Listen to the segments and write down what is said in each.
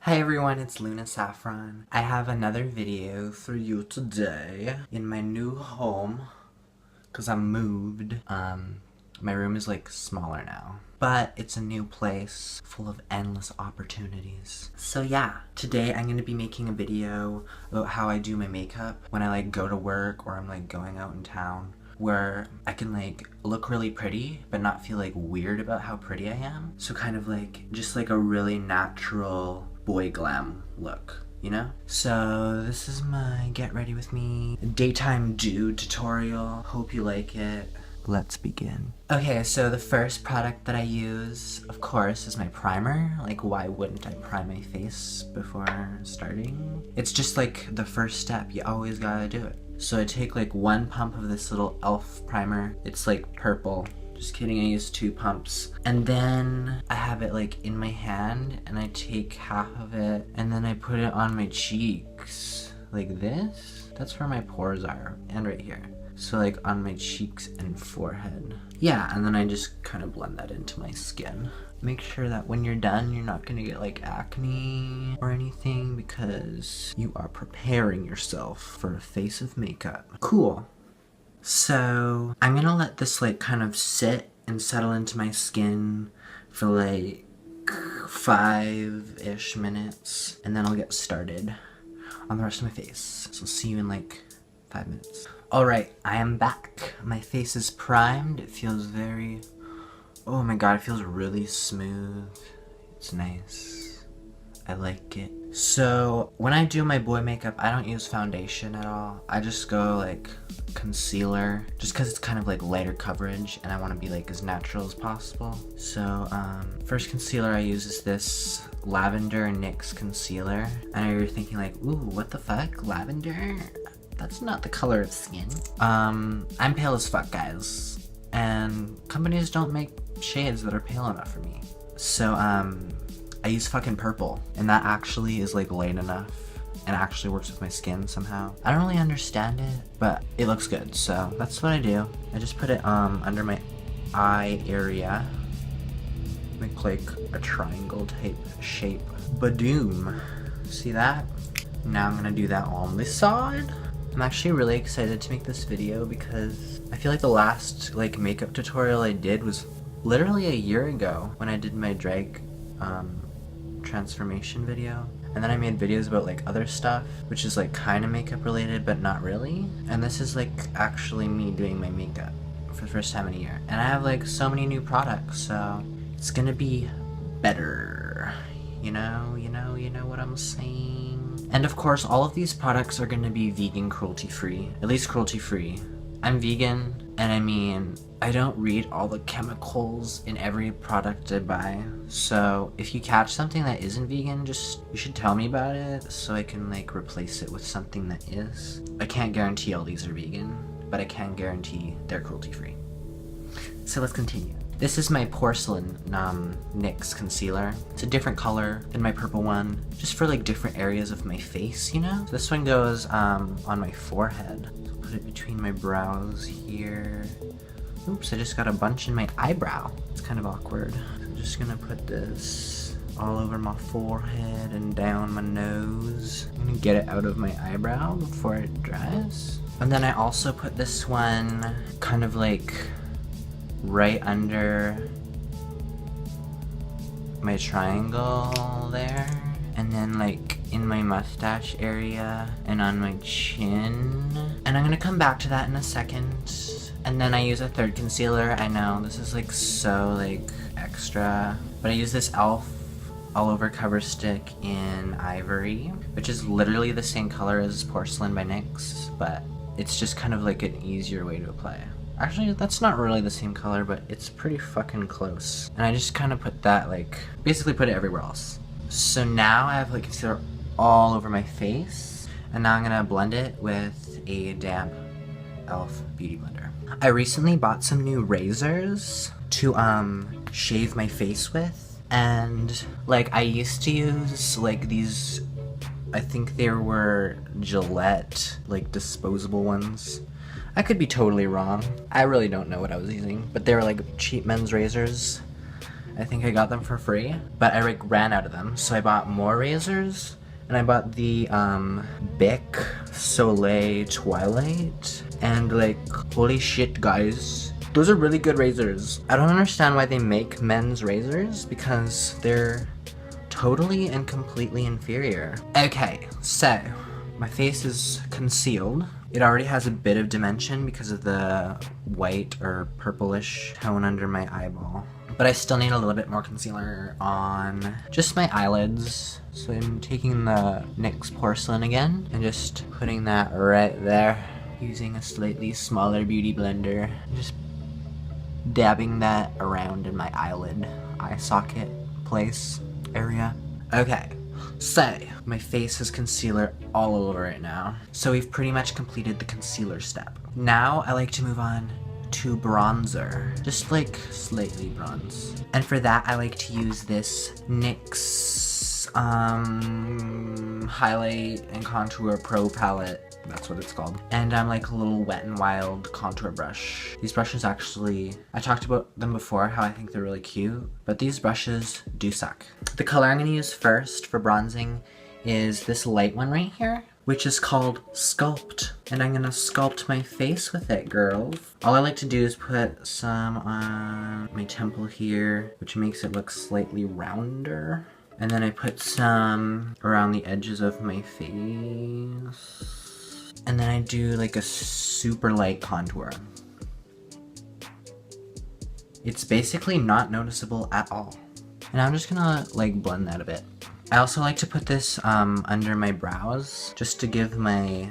Hi everyone, it's Saffron. I have another video for you today in my new home because I moved. My room is like smaller now, but it's a new place full of endless opportunities. So yeah, today I'm gonna be making a video about how I do my makeup when I like go to work or I'm like going out in town, where I can like look really pretty but not feel like weird about how pretty I am. So kind of like just like a really natural boy glam look, you know? So this is my get ready with me daytime dude tutorial. Hope you like it. Let's begin. Okay, so the first product that I use, of course, is my primer. Like, why wouldn't I prime my face before starting? It's just like the first step. You always gotta do it. So I take like one pump of this little e.l.f. primer. It's like purple. Just kidding, I use 2 pumps. And then I have it like in my hand and I take half of it and then I put it on my cheeks like this. That's where my pores are, and right here. So like on my cheeks and forehead. Yeah, and then I just kind of blend that into my skin. Make sure that when you're done, you're not gonna get like acne or anything because you are preparing yourself for a face of makeup. Cool. So I'm gonna let this like kind of sit and settle into my skin for like 5-ish minutes, and then I'll get started on the rest of my face. So see you in like 5 minutes. Alright, I am back. My face is primed. It feels very... oh my god, it feels really smooth. It's nice. I like it. So when I do my boy makeup, I don't use foundation at all. I just go like concealer, just because it's kind of like lighter coverage and I want to be like as natural as possible. So first concealer I use is this Lavender NYX concealer. I know you're thinking like, ooh, what the fuck? Lavender? That's not the color of skin. I'm pale as fuck, guys. And companies don't make shades that are pale enough for me. So I use fucking purple, and that actually is like light enough and actually works with my skin somehow. I don't really understand it, but it looks good, so that's what I do. I just put it under my eye area, make like a triangle type shape. Badoom. See that? Now I'm gonna do that on this side. I'm actually really excited to make this video because I feel like the last like makeup tutorial I did was literally a year ago when I did my drag transformation video, and then I made videos about like other stuff which is like kind of makeup related but not really, and this is like actually me doing my makeup for the first time in a year, and I have like so many new products, so it's gonna be better, you know what I'm saying. And of course all of these products are gonna be vegan, cruelty free, at least cruelty free. I'm vegan, and I mean, I don't read all the chemicals in every product I buy, so if you catch something that isn't vegan, you should tell me about it so I can like replace it with something that is. I can't guarantee all these are vegan, but I can guarantee they're cruelty free. So let's continue. This is my porcelain NYX concealer. It's a different color than my purple one, just for like different areas of my face, you know? So this one goes on my forehead. Put it between my brows here. Oops, I just got a bunch in my eyebrow. It's kind of awkward. So I'm just gonna put this all over my forehead and down my nose. I'm gonna get it out of my eyebrow before it dries. And then I also put this one kind of like right under my triangle there, and then like in my mustache area and on my chin. And I'm gonna come back to that in a second. And then I use a third concealer. I know this is like so like extra, but I use this e.l.f. all over cover stick in Ivory, which is literally the same color as Porcelain by NYX, but it's just kind of like an easier way to apply it. Actually, that's not really the same color, but it's pretty fucking close. And I just kind of put that like, basically put it everywhere else. So now I have like concealer all over my face, and now I'm gonna blend it with a damp e.l.f. beauty blender. I recently bought some new razors to shave my face with, and like I used to use like these, I think they were Gillette like disposable ones. I could be totally wrong. I really don't know what I was using, but they were like cheap men's razors. I think I got them for free, but I like ran out of them, so I bought more razors, and I bought the Bic Soleil Twilight, and like, holy shit guys, those are really good razors. I don't understand why they make men's razors, because they're totally and completely inferior. Okay, so my face is concealed. It already has a bit of dimension because of the white or purplish tone under my eyeball. But I still need a little bit more concealer on just my eyelids. So I'm taking the NYX porcelain again and just putting that right there. Using a slightly smaller beauty blender. Just dabbing that around in my eyelid, eye socket place area. Okay, so my face has concealer all over it now. So we've pretty much completed the concealer step. Now I like to move on to bronzer, just like slightly bronze. And for that I like to use this NYX Highlight and Contour Pro palette. That's what it's called. And I'm like a little Wet n Wild contour brush. These brushes actually, I talked about them before, how I think they're really cute, but these brushes do suck. The color I'm gonna use first for bronzing is this light one right here, which is called Sculpt. And I'm gonna sculpt my face with it, girls. All I like to do is put some on my temple here, which makes it look slightly rounder. And then I put some around the edges of my face. And then I do like a super light contour. It's basically not noticeable at all. And I'm just gonna like blend that a bit. I also like to put this under my brows, just to give my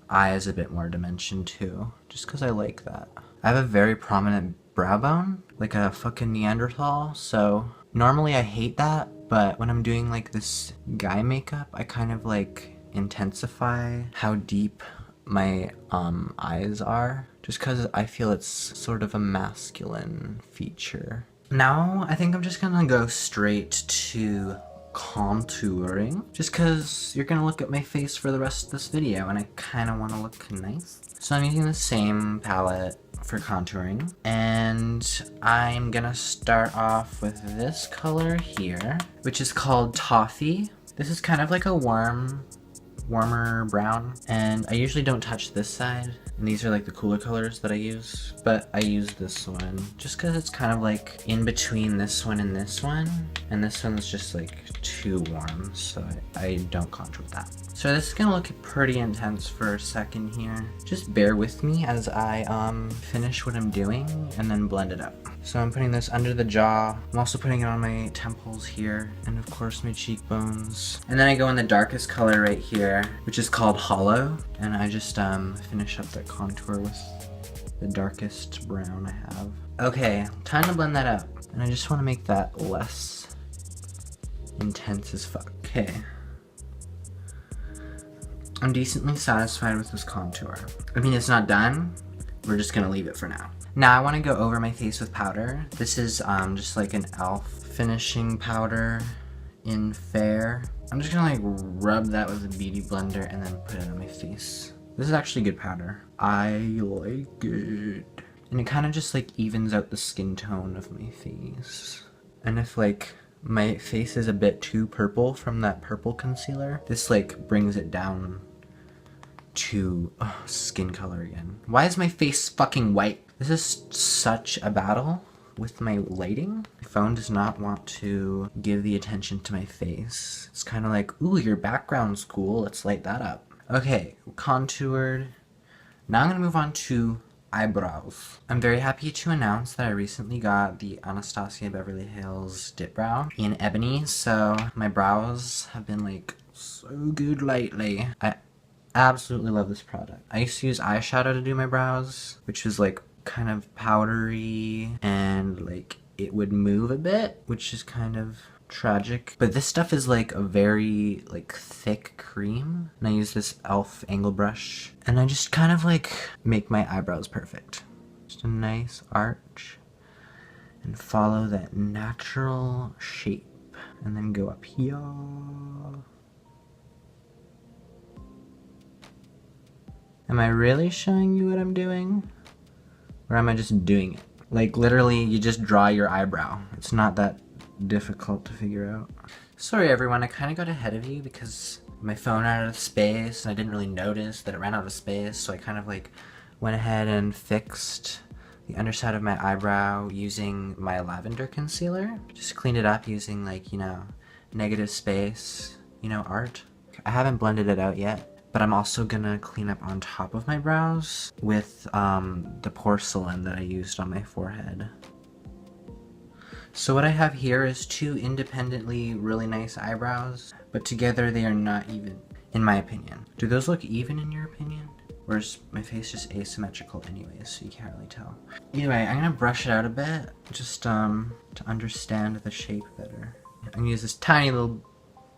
eyes a bit more dimension too. Just because I like that. I have a very prominent brow bone, like a fucking Neanderthal, so normally I hate that, but when I'm doing like this guy makeup, I kind of like intensify how deep my eyes are, just because I feel it's sort of a masculine feature. Now I think I'm just gonna go straight to contouring, just because you're gonna look at my face for the rest of this video and I kind of want to look nice. So I'm using the same palette for contouring, and I'm gonna start off with this color here, which is called Toffee. This is kind of like a warmer brown, and I usually don't touch this side, and these are like the cooler colors that I use, but I use this one just because it's kind of like in between this one, and this one's just like too warm, so I don't contour with that. So this is gonna look pretty intense for a second here. Just bear with me as I finish what I'm doing and then blend it up. So I'm putting this under the jaw. I'm also putting it on my temples here, and of course my cheekbones. And then I go in the darkest color right here, which is called Hollow, and I just finish up that contour with the darkest brown I have. Okay, time to blend that out. And I just want to make that less intense as fuck. Okay. I'm decently satisfied with this contour. I mean, it's not done. We're just gonna leave it for now. Now I want to go over my face with powder. This is just like an e.l.f. finishing powder in Fair. I'm just gonna like rub that with a beauty blender and then put it on my face. This is actually good powder. I like it. And it kind of just like evens out the skin tone of my face. And if like my face is a bit too purple from that purple concealer, this like brings it down to skin color again. Why is my face fucking white? This is such a battle with my lighting. My phone does not want to give the attention to my face. It's kind of like, ooh, your background's cool, let's light that up. Okay, contoured. Now I'm gonna move on to eyebrows. I'm very happy to announce that I recently got the Anastasia Beverly Hills dipbrow in ebony, so my brows have been like so good lately. I absolutely love this product. I used to use eyeshadow to do my brows, which was like kind of powdery and like it would move a bit, which is kind of tragic. But this stuff is like a very like thick cream, and I use this e.l.f. angle brush, and I just kind of like make my eyebrows perfect. Just a nice arch and follow that natural shape, and then go up here. Am I really showing you what I'm doing? Or am I just doing it? Like literally you just draw your eyebrow. It's not that difficult to figure out. Sorry everyone, I kind of got ahead of you because my phone ran out of space and I didn't really notice that it ran out of space, so I kind of like went ahead and fixed the underside of my eyebrow using my lavender concealer. Just cleaned it up using like, you know, negative space, you know, art. I haven't blended it out yet, but I'm also gonna clean up on top of my brows with the porcelain that I used on my forehead. So what I have here is two independently really nice eyebrows, but together they are not even, in my opinion. Do those look even in your opinion? Or is my face just asymmetrical anyways, so you can't really tell? Either way, I'm gonna brush it out a bit, just to understand the shape better. I'm gonna use this tiny little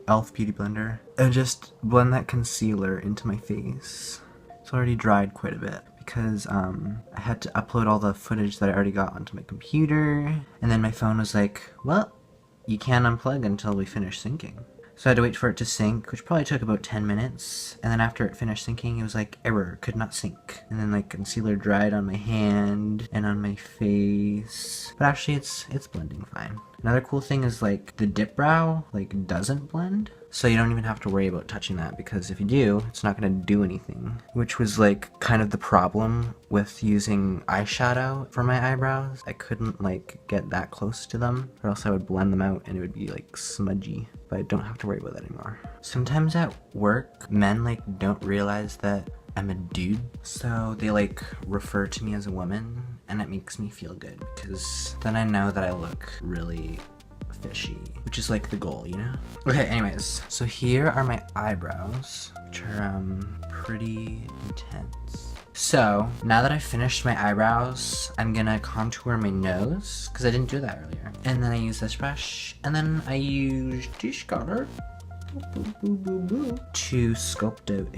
e.l.f. beauty blender and just blend that concealer into my face. It's already dried quite a bit because I had to upload all the footage that I already got onto my computer, and then my phone was like, well, you can't unplug until we finish syncing. So I had to wait for it to sync, which probably took about 10 minutes. And then after it finished syncing, it was like, error, could not sync. And then like concealer dried on my hand and on my face. But actually it's blending fine. Another cool thing is like the dipbrow like doesn't blend. So you don't even have to worry about touching that, because if you do, it's not going to do anything. Which was like kind of the problem with using eyeshadow for my eyebrows. I couldn't like get that close to them, or else I would blend them out and it would be like smudgy. But I don't have to worry about that anymore. Sometimes at work, men like don't realize that I'm a dude, so they like refer to me as a woman, and it makes me feel good because then I know that I look really fishy, which is like the goal, you know? Okay, anyways, so here are my eyebrows, which are pretty intense. So now that I've finished my eyebrows, I'm gonna contour my nose because I didn't do that earlier. And then I use this brush, and then I use this color to sculpt out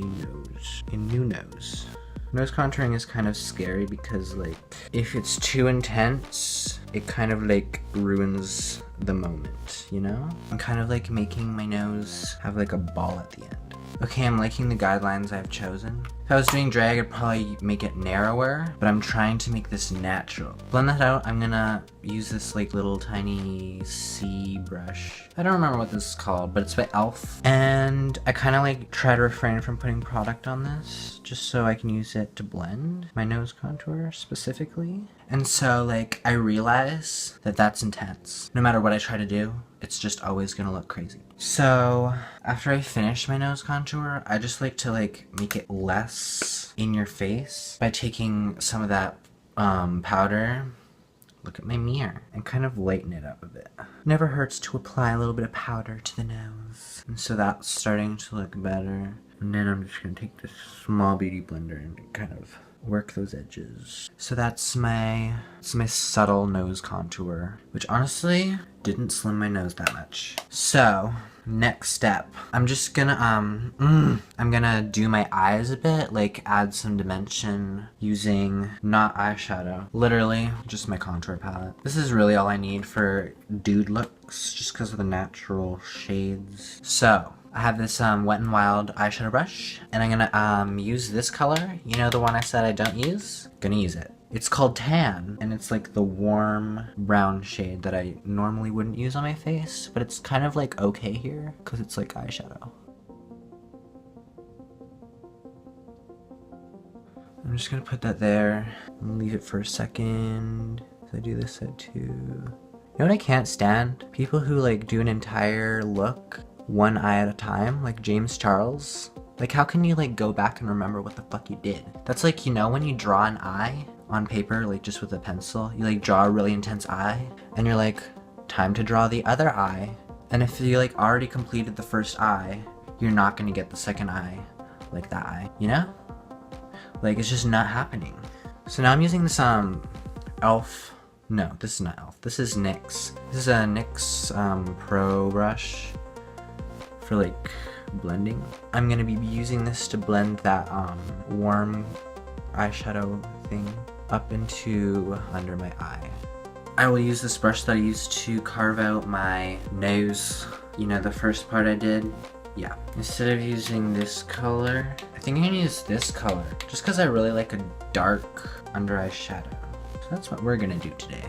a new nose. Nose contouring is kind of scary because like if it's too intense, it kind of like ruins the moment, you know? I'm kind of like making my nose have like a ball at the end. Okay, I'm liking the guidelines I've chosen. If I was doing drag, I'd probably make it narrower, but I'm trying to make this natural. Blend that out, I'm gonna use this like little tiny C brush. I don't remember what this is called, but it's by e.l.f. And I kind of like try to refrain from putting product on this, just so I can use it to blend my nose contour specifically. And so like, I realize that that's intense. No matter what I try to do, it's just always gonna look crazy. So after I finish my nose contour, I just like to like make it less in your face by taking some of that powder, look at my mirror, and kind of lighten it up a bit. Never hurts to apply a little bit of powder to the nose. And so that's starting to look better. And then I'm just gonna take this small beauty blender and kind of work those edges. So that's my subtle nose contour, which honestly didn't slim my nose that much. So next step, I'm just gonna I'm gonna do my eyes a bit, like add some dimension using not eyeshadow, literally just my contour palette. This is really all I need for dude looks, just because of the natural shades. So I have this Wet n Wild eyeshadow brush, and I'm gonna use this color. You know, the one I said I don't use? Gonna use it. It's called Tan, and it's like the warm brown shade that I normally wouldn't use on my face, but it's kind of like okay here, because it's like eyeshadow. I'm just gonna put that there, and leave it for a second. So I do this side too. You know what I can't stand? People who like do an entire look one eye at a time, like James Charles. Like, how can you like go back and remember what the fuck you did? That's like, you know, when you draw an eye on paper, like just with a pencil, you like draw a really intense eye, and you're like, time to draw the other eye. And if you like already completed the first eye, you're not gonna get the second eye like that eye, you know? Like, it's just not happening. So now I'm using this e.l.f. No, this is not e.l.f. This is NYX. This is a NYX Pro brush for like blending. I'm gonna be using this to blend that warm eyeshadow thing up into under my eye. I will use this brush that I used to carve out my nose. You know, the first part I did? Yeah. Instead of using this color, I think I'm gonna use this color, just because I really like a dark under eye shadow. So that's what we're gonna do today.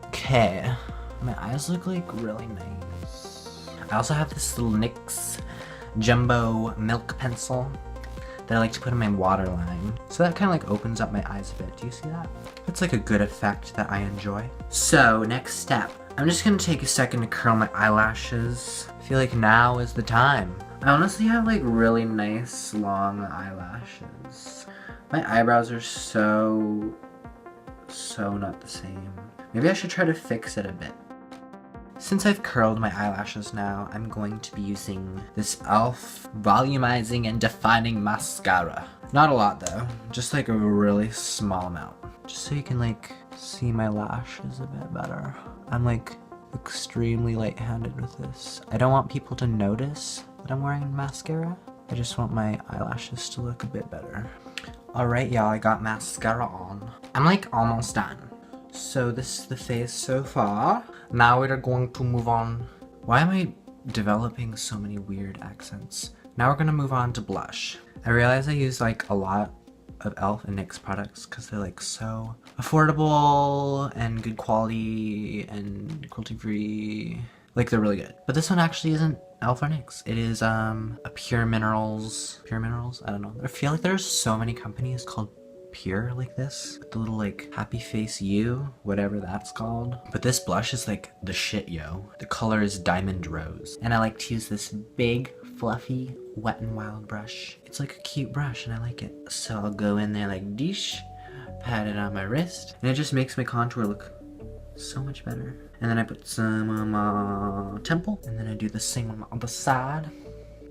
Okay, my eyes look like really nice. I also have this little NYX jumbo milk pencil that I like to put in my waterline. So that kind of like opens up my eyes a bit. Do you see that? It's like a good effect that I enjoy. So next step, I'm just gonna take a second to curl my eyelashes. I feel like now is the time. I honestly have like really nice long eyelashes. My eyebrows are so not the same. Maybe I should try to fix it a bit. Since I've curled my eyelashes now, I'm going to be using this e.l.f. volumizing and defining mascara. Not a lot though, just like a really small amount. Just so you can like see my lashes a bit better. I'm like extremely light-handed with this. I don't want people to notice that I'm wearing mascara. I just want my eyelashes to look a bit better. Alright y'all, I got mascara on. I'm like almost done. So this is the face so far. Now we're going to move on. Why am I developing so many weird accents? Now we're gonna move on to blush. I realize I use like a lot of e.l.f. and NYX products because they're like so affordable and good quality and cruelty-free. Like they're really good. But this one actually isn't e.l.f. or NYX. It is a Pure Minerals. Pure Minerals? I don't know. I feel like there's so many companies called Pure like this, with the little like happy face you, whatever that's called. But this blush is like the shit, yo. The color is Diamond Rose, and I like to use this big fluffy Wet n Wild brush. It's like a cute brush and I like it. So I'll go in there like dish, pat it on my wrist, and it just makes my contour look so much better. And then I put some on my temple, and then I do the same on my other side.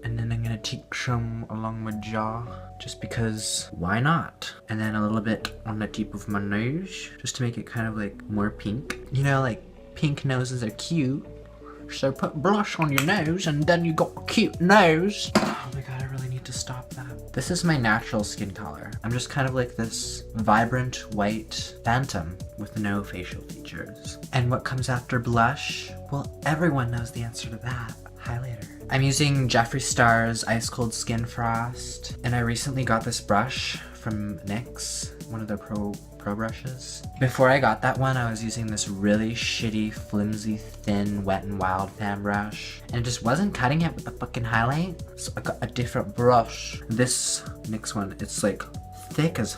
And then I'm gonna take some along my jaw, just because why not? And then a little bit on the tip of my nose, just to make it kind of like more pink. You know, like pink noses are cute, so put blush on your nose and then you got a cute nose. Oh my god, I really need to stop that. This is my natural skin color. I'm just kind of like this vibrant white phantom with no facial features. And what comes after blush? Well, everyone knows the answer to that. Highlighter. I'm using Jeffree Star's Ice Cold Skin Frost, and I recently got this brush from NYX, one of their pro brushes. Before I got that one, I was using this really shitty, flimsy, thin, Wet n Wild fan brush, and it just wasn't cutting it with the fucking highlight, so I got a different brush. This NYX one, it's like thick as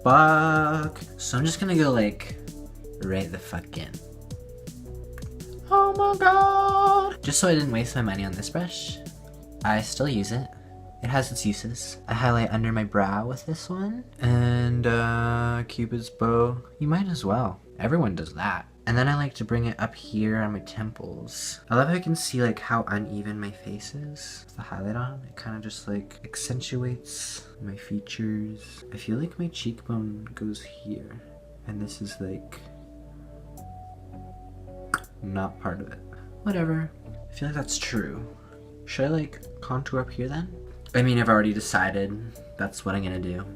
fuck, so I'm just gonna go like right the fuck in. Oh my god! Just so I didn't waste my money on this brush, I still use it. It has its uses. I highlight under my brow with this one. And Cupid's bow. You might as well. Everyone does that. And then I like to bring it up here on my temples. I love how you can see like how uneven my face is with the highlight on. It kind of just like accentuates my features. I feel like my cheekbone goes here. And this is like not part of it. Whatever. I feel like that's true. Should I like contour up here then? I mean, I've already decided that's what I'm gonna do.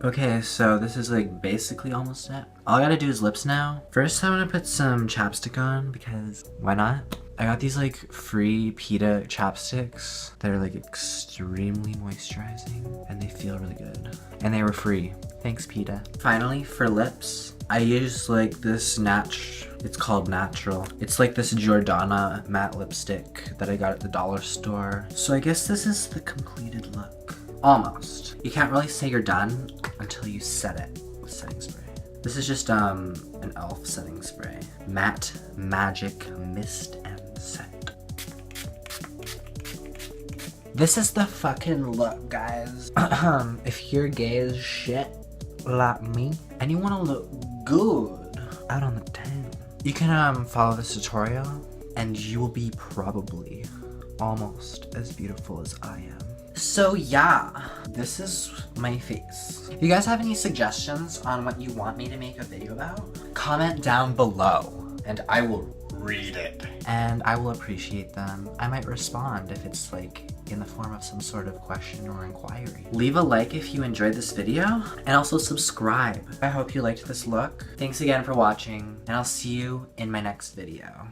Okay, so this is like basically almost it. All I gotta do is lips now. First, I'm gonna put some chapstick on because why not? I got these like free PETA chapsticks that are like extremely moisturizing and they feel really good. And they were free. Thanks, PETA. Finally, for lips, I use like this it's called Natural. It's like this Jordana matte lipstick that I got at the dollar store. So I guess this is the completed look. Almost. You can't really say you're done until you set it with setting spray. This is just an e.l.f. setting spray. Matte Magic Mist and Set. This is the fucking look, guys. If you're gay as shit like me and you want to look good out on the town, you can follow this tutorial and you will be probably almost as beautiful as I am. So yeah, this is my face. If you guys have any suggestions on what you want me to make a video about, comment down below and I will read it. And I will appreciate them. I might respond if it's like in the form of some sort of question or inquiry. Leave a like if you enjoyed this video and also subscribe. I hope you liked this look. Thanks again for watching and I'll see you in my next video.